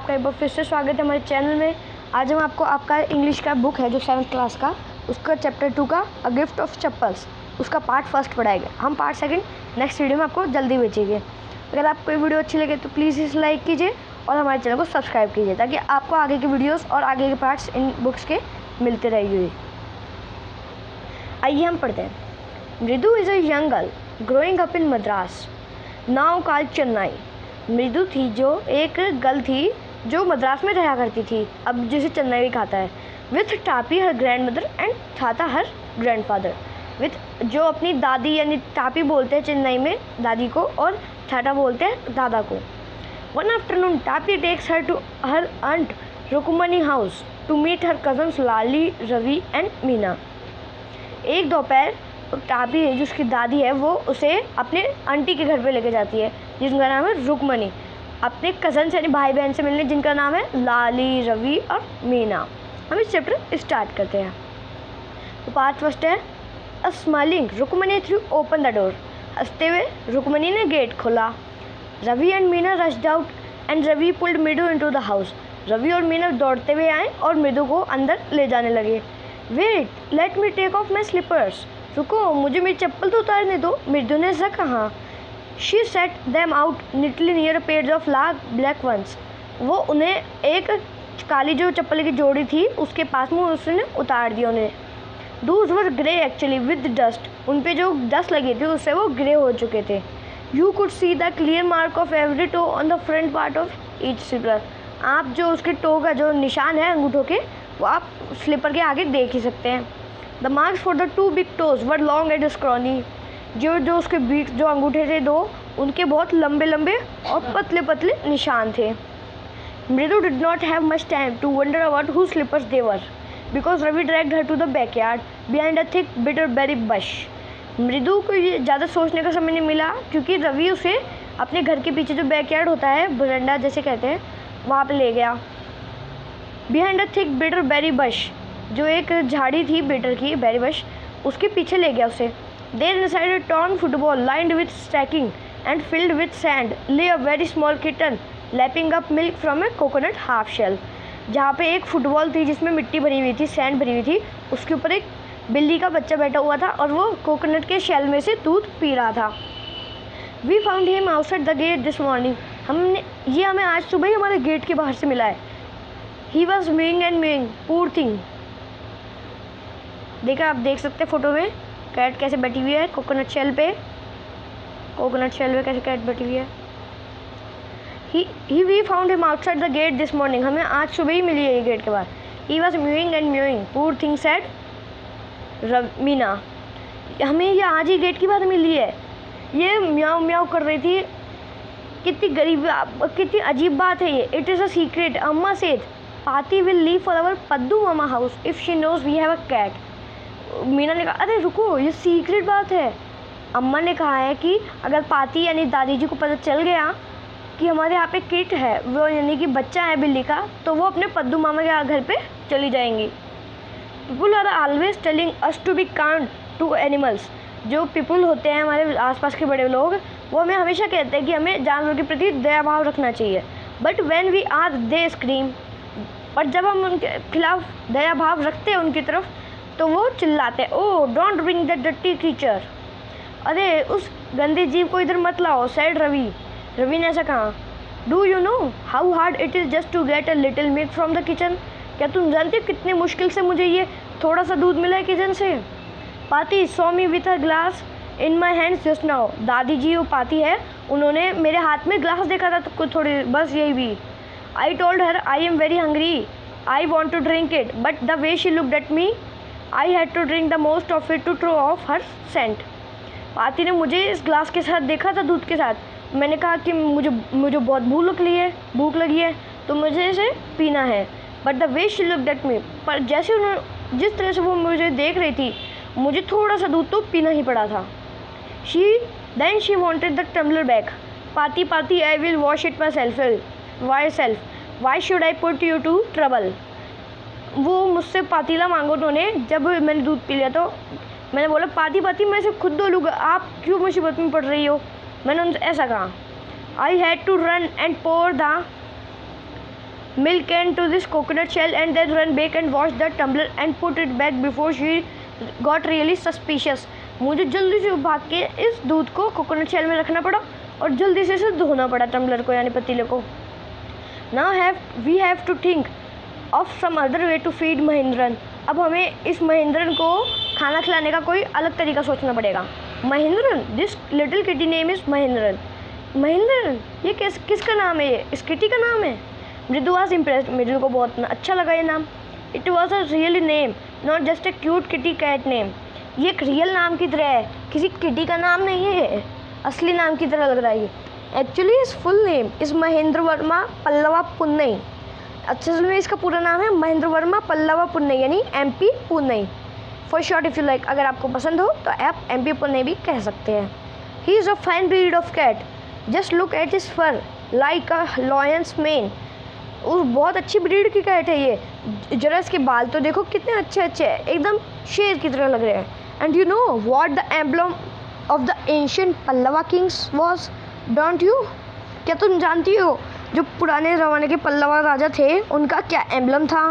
आपका एक बार फिर से स्वागत है हमारे चैनल में। आज हम आपको आपका इंग्लिश का बुक है जो 7th क्लास का, उसका चैप्टर 2 का अ गिफ्ट ऑफ चप्पल्स, उसका पार्ट फर्स्ट पढ़ाएंगे। हम पार्ट सेकंड नेक्स्ट वीडियो में आपको जल्दी भेजेंगे। अगर आपको ये वीडियो अच्छी लगे तो प्लीज़ इसे लाइक कीजिए और हमारे चैनल को सब्सक्राइब कीजिए ताकि आपको आगे के वीडियोज़ और आगे के पार्ट्स इन बुक्स के मिलते रहेंगे। आइए हम पढ़ते हैं। मृदु is a young girl growing up in Madras now called Chennai. मृदु थी जो एक गर्ल थी जो मद्रास में रहा करती थी, अब जिसे चेन्नई भी कहता है। With Tapi her grand mother and thatha her grandfather. With जो अपनी दादी यानी टापी बोलते हैं चेन्नई में दादी को, और थाटा बोलते हैं दादा को। One afternoon Tapi takes her to her aunt Rukmani house to meet her cousins Lali, Ravi and Meena. एक दोपहर टापी है जो उसकी दादी है वो उसे अपने आंटी के घर पे लेके जाती है जिनका नाम है रुक्मणी, अपने कज़न यानी भाई बहन से मिलने जिनका नाम है लाली, रवि और मीना। हम इस चैप्टर स्टार्ट करते हैं। तो पार्ट फर्स्ट है a smiling Rukmani threw open the door. हंसते हुए रुक्मणी ने गेट खोला। Ravi and Meena rushed out and Ravi pulled Mridu into the house. Ravi और मीना दौड़ते हुए आए और मृदु को अंदर ले जाने लगे। Wait let me take off my slippers. रुको, मुझे मेरी चप्पल तो उतारने दो, मृदु ने ऐसा कहा। She set them out neatly near pair of large black ones. वो उन्हें एक काली जो चप्पल की जोड़ी थी उसके पास में उसने उतार दिया उन्हें। दूज वर ग्रे एक्चुअली विद डस्ट। उन पे जो डस्ट लगी थी उससे वो ग्रे हो चुके थे। You could see the clear mark of every toe on the front part of each slipper. आप जो उसके टो का जो निशान है अंगूठों के वो आप स्लीपर के आगे देख ही सकते हैं। The marks for the two big toes were long and scrawny. जो उसके बीच जो अंगूठे थे दो, उनके बहुत लंबे लंबे और पतले पतले निशान थे। Mridu did not have much time to wonder about who slippers they were because Ravi dragged her to the backyard behind a thick bitter berry bush. Mridu को ये ज़्यादा सोचने का समय नहीं मिला क्योंकि रवि उसे अपने घर के पीछे जो बैकयार्ड होता है, बरंडा जैसे कहते हैं, वहाँ पे ले गया। Behind a thick bitter berry bush, जो एक झाड़ी थी बिटर की, बेरी बश, उसके पीछे ले गया उसे। There inside a torn football lined with sacking and filled with sand lay a very small kitten lapping up milk from a coconut half shell. जहाँ पे एक फुटबॉल थी जिसमें मिट्टी भरी हुई थी, सैंड भरी हुई थी, उसके ऊपर एक बिल्ली का बच्चा बैठा हुआ था और वो कोकोनट के शेल में से दूध पी रहा था। We found him outside the gate this morning. हमें आज सुबह ही हमारे गेट के बाहर से मिला है। He was mowing and mowing, पूर थिंग। देखा, आप देख सकते हैं फोटो में कैट कैसे बैठी हुई है कोकोनट शेल पे। कोकोनट शेल पे कैसे कैट बैठी हुई है। We found him outside the gate this morning. हमें आज सुबह ही मिली है ये गेट के बाहर। He was mowing and mowing, पूर थिंग सेड मीना। हमें ये आज ही गेट की बात मिली है। ये म्याऊ म्याऊ कर रही थी। कितनी गरीब, कितनी अजीब बात है ये। It is a secret, Amma said Paati will leave for our Paddu mama house if she knows we have a cat. Meena ने कहा, अरे रुको, ये सीक्रेट बात है। अम्मा ने कहा है कि अगर पाती यानी दादी जी को पता चल गया कि हमारे यहाँ पे किट है, वो यानी कि बच्चा है बिल्ली का, तो वो अपने पद्दू मामा के घर पे चली जाएंगी। People are always telling us to be kind to animals. जो पीपल होते हैं हमारे आसपास के बड़े लोग, वो हमें हमेशा कहते हैं कि हमें जानवरों के प्रति दया भाव रखना चाहिए। But when we are they scream, पर जब हम उनके खिलाफ दया भाव रखते हैं उनकी तरफ तो वो चिल्लाते हैं, oh don't bring that dirty creature. अरे उस गंदे जीव को इधर मत लाओ, सैड रवि। रवि ने ऐसा कहा। Do you know how hard it is just to get a little milk from the kitchen. क्या तुम जानते हो कितनी मुश्किल से मुझे ये थोड़ा सा दूध मिला है किचन से। पाती saw me with a glass in my hands just now. दादी जी वो पाती है, उन्होंने मेरे हाथ में ग्लास देखा था तो थोड़ी, बस यही भी। I told her I am very hungry, I want to drink it, but the way she looked at me I had to drink the most of it to throw off her scent. Paati ने मुझे इस glass के साथ देखा था, दूध के साथ। मैंने कहा कि मुझे बहुत भूख लगी है तो मुझे इसे पीना है। But the way she looked at मी, पर जैसे उन्होंने जिस तरह से वो मुझे देख रही थी, मुझे थोड़ा सा दूध तो पीना ही पड़ा था। Then she wanted the tumbler back. Paati I will wash it myself, why should I put you to trouble. वो मुझसे पातीला मांगो उन्होंने। जब मैंने दूध पी लिया तो मैंने बोला, पाती मैं इसे खुद धो लूँगा, आप क्यों मुसीबत में पड़ रही हो। मैंने उनसे ऐसा कहा। I had to run and pour the milk can to this coconut shell and then run back and wash the tumbler and put it back before she got really suspicious. मुझे जल्दी से भाग के इस दूध को कोकोनट शेल में रखना पड़ा और जल्दी से इसे धोना पड़ा टम्बलर को यानी पतीले को. Now we have to think of some other way to feed Mahendran. अब हमें इस महेंद्रन को खाना खिलाने का कोई अलग तरीका सोचना पड़ेगा. Mahendran, this little kitty name is Mahendran. Mahendran, ये किसका नाम है? ये इस किटी का नाम है. मृदु वॉज इम्प्रेस्ड. मृदु को बहुत अच्छा लगा ये नाम. It was a real name, not just a cute kitty cat name. ये एक रियल नाम की तरह है, किसी किटी का नाम नहीं है, असली नाम की तरह लग रहा है ये. एक्चुअली इस फुल नेम इस महेंद्र वर्मा पल्लवा पुन्नई. असल में इसका पूरा नाम है महेंद्र वर्मा पल्लवा पुन्नई यानी MP पुन्नई. For short if you like, अगर आपको पसंद हो तो आप MP पुन्नई भी कह सकते हैं. He is a fine breed of cat. Just look at his fur like a lion's mane. और बहुत अच्छी ब्रीड की कैट है ये. जरा इसके बाल तो देखो कितने अच्छे अच्छे हैं, एकदम शेर की तरह लग रहे हैं. And you know what the emblem of the ancient Pallava Kings was, don't you? क्या तुम जानती हो जो पुराने ज़माने के पल्लवा राजा थे उनका क्या एम्ब्लम था?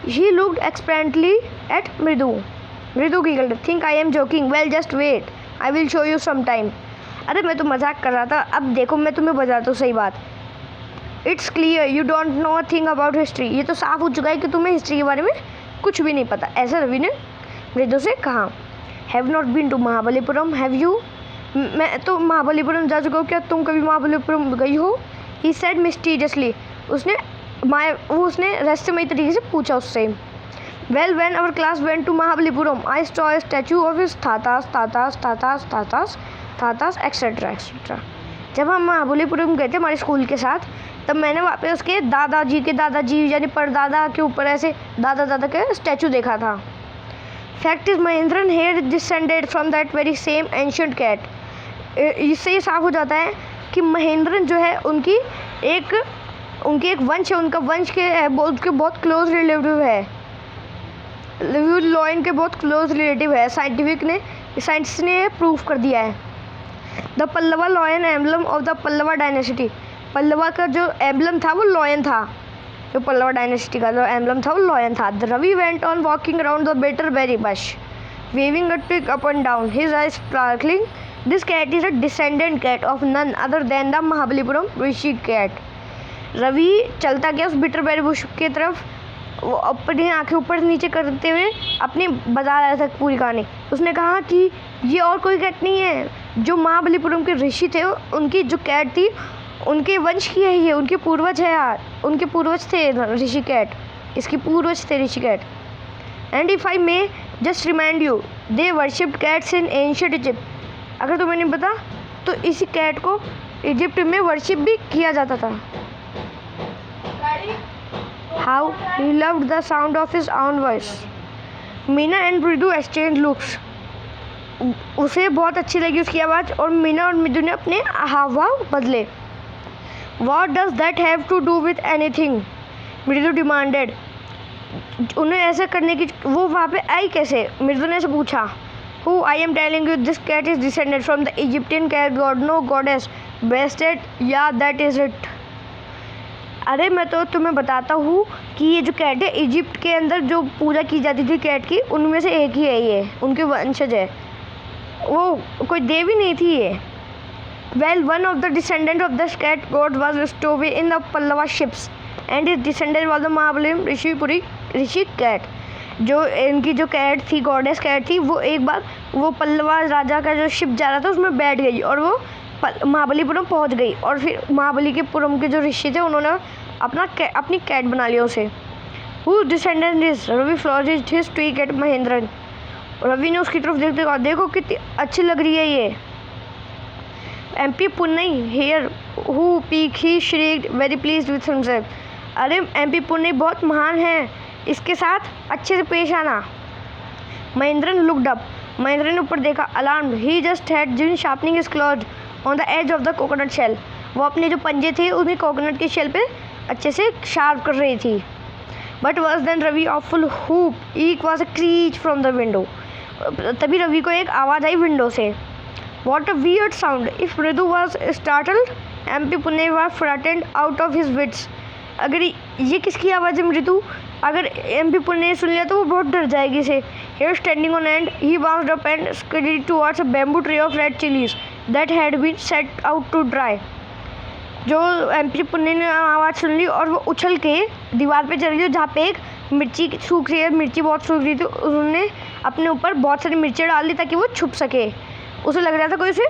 ही लुक्ड एक्सपेरेंटली एट मृदु. मृदु की गलत. Think I am joking. Well just wait, I will show you some time. अरे मैं तो मजाक कर रहा था, अब देखो मैं तुम्हें बताता हूँ सही बात. It's clear you don't know a thing about history. ये तो साफ हो चुका है कि तुम्हें हिस्ट्री के बारे में कुछ भी नहीं पता, ऐसा रवि ने मृदु से कहा. Have not been to Mahabalipuram, have you? मैं तो महाबलीपुरम जा चुका हूँ, क्या तुम कभी महाबलीपुरम गई हो? He said mysteriously. उसने रहस्यमयी तरीके से पूछा उससे. Well when our class went to Mahabalipuram I saw a statue of his thatha's etcetera etcetera. जब हम महाबलीपुरम गए थे हमारे स्कूल के साथ, तब मैंने वहाँ पे उसके दादाजी यानी परदादा के ऊपर ऐसे दादा के स्टैचू देखा था. Fact is Mahendran here descended from that very same ancient cat. इससे ये साफ हो जाता है कि महेंद्रन जो है उनकी एक वंश है, उनका वंश के उसके बहुत क्लोज रिलेटिव है, लॉयन के बहुत क्लोज रिलेटिव है. साइंटिस्ट ने प्रूफ कर दिया है. The Pallava lion emblem of the Pallava dynasty. Pallava का जो एम्बलम था वो लॉयन था. जो पल्लवा डायनेसिटी का जो एम्बलम था वो लॉयन था. The Ravi went on walking around the bitter berry bush, waving a twig up and down, his eyes sparkling. This cat is a descendant cat of none other than the Mahabalipuram rishi cat. Ravi चलता गया उस बिटरबेरी Bush की तरफ, वो अपनी आंखें ऊपर नीचे करते हुए अपनी बता रहा था पूरी कहानी. उसने कहा कि ये और कोई कैट नहीं है, जो महाबलीपुरम के ऋषि थे उनकी जो कैट थी उनके वंश की है ये, उनके पूर्वज है यार, उनके पूर्वज थे ऋषि कैट, इसकी पूर्वज थे Rishi cat. And if I may just remind you, they worshipped cats in ancient Egypt. अगर तुम्हें नहीं पता तो इसी कैट को इजिप्ट में वर्शिप भी किया जाता था. How he loved the sound of his own voice. Meena and मृदु एक्सचेंज लुक्स. उसे बहुत अच्छी लगी उसकी आवाज़ और मीना और मृदु ने अपने हाव भाव बदले. What does that have to do with anything? मृदु डिमांडेड. उन्हें ऐसे करने की वो वहाँ पे आई कैसे? मृदु ने ऐसे पूछा. Who I am telling you this cat is descended from the Egyptian cat god, no goddess. Bested, yeah that is it. अरे मैं तो तुम्हें बताता हूँ कि ये जो कैट है इजिप्ट के अंदर जो पूजा की जाती थी कैट की, उनमें से एक ही है ये, उनके वंशज है, वो कोई देवी नहीं थी ये. Well, one of the descendants of this cat god was stowed away in the Pallava ships, and his descendant was the Mahabalipuram rishi cat. जो इनकी जो कैट थी, गॉडेस कैट थी, वो एक बार वो पल्लवा राजा का जो शिप जा रहा था उसमें बैठ गई और वो महाबलीपुरम पहुंच गई. और फिर महाबलीपुरम के जो ऋषि थे उन्होंने अपनी कैट बना लिया उसे. Whose descendant is Ravi florist his twee cat Mahendran. Ravi ने उसकी तरफ देखते कहा, देखो कितनी अच्छी लग रही है ये. MP Punnai here who peek he shrieked very pleased with himself. अरे MP पुन्नई बहुत महान है, इसके साथ अच्छे से पेश आना. Mahendran looked up. महेंद्रन ने ऊपर देखा. Alarmed, he just had been sharpening his claws on the edge of the coconut shell. वो अपने जो पंजे थे उन्हें कोकोनट के शेल पे अच्छे से शार्प कर रही थी. But worse than Ravi awful whoop eek was a screech from the window. तभी रवि को एक आवाज़ आई विंडो से. What a weird sound. If Mridu was startled, MP Punney was frightened out of his wits. अगर ये किसकी आवाज़ है मृदु? अगर एमपी पुण्य ने सुन लिया तो वो बहुत डर जाएगी इसे। Here standing on end, he bounced up and skidded towards a bamboo tree of red chilies that had been set out to dry. जो एमपी पुण्य ने आवाज़ सुन ली और वो उछल के दीवार पे चढ़ गई जहाँ पे एक मिर्ची सूख रही है, मिर्ची बहुत सूख रही थी। उन्होंने अपने ऊपर बहुत सारी मिर्ची डाल दी ताकि वो छुप सके। उसे लग रहा था कोई उसे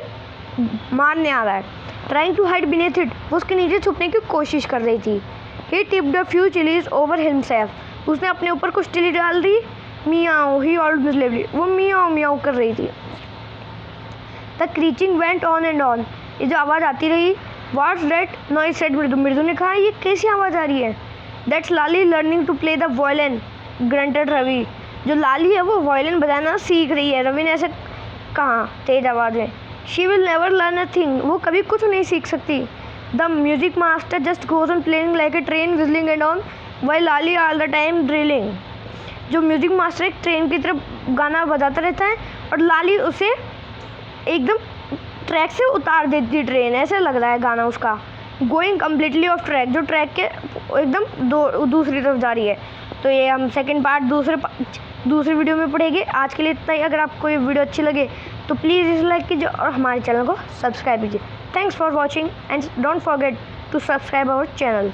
मारने आ रहा है। Trying to hide beneath it, वो उसके नीचे छुपने की कोशिश कर रही थी। He tipped a few chillies over himself, उसने अपने ऊपर कुछ चिली डाल दी। मियाओ, ही ऑल्ड मिसलेवली, वो मियाओ मियाओ कर रही थी। The screeching went on and on, ये जो आवाज़ आती रही। व्हाट्स दैट नॉइज सेड मृदु, मृदु ने कहा ये कैसी आवाज़ आ रही है? That's Lali learning to play the violin, grunted Ravi, जो लाली है वो वायलिन बजाना सीख रही है। रवि ने ऐसे कहा तेज आवाज़ में। She will never learn a thing, वो कभी कुछ नहीं सीख सकती। The music master just goes on playing like a train विजलिंग and on while Lali all the time drilling, जो म्यूजिक मास्टर एक ट्रेन की तरफ गाना बजाता रहता है और लाली उसे एकदम ट्रैक से उतार देती ट्रेन, ऐसे लग रहा है गाना उसका। गोइंग कम्प्लीटली ऑफ ट्रैक, जो ट्रैक के एकदम दूसरी तरफ जा रही है। तो ये हम सेकंड पार्ट दूसरी वीडियो में पढ़ेंगे। आज के लिए इतना ही। अगर आपको ये वीडियो अच्छी लगे तो प्लीज़ इसे लाइक कीजिए और हमारे चैनल को सब्सक्राइब कीजिए। Thanks for watching and don't forget to subscribe our channel.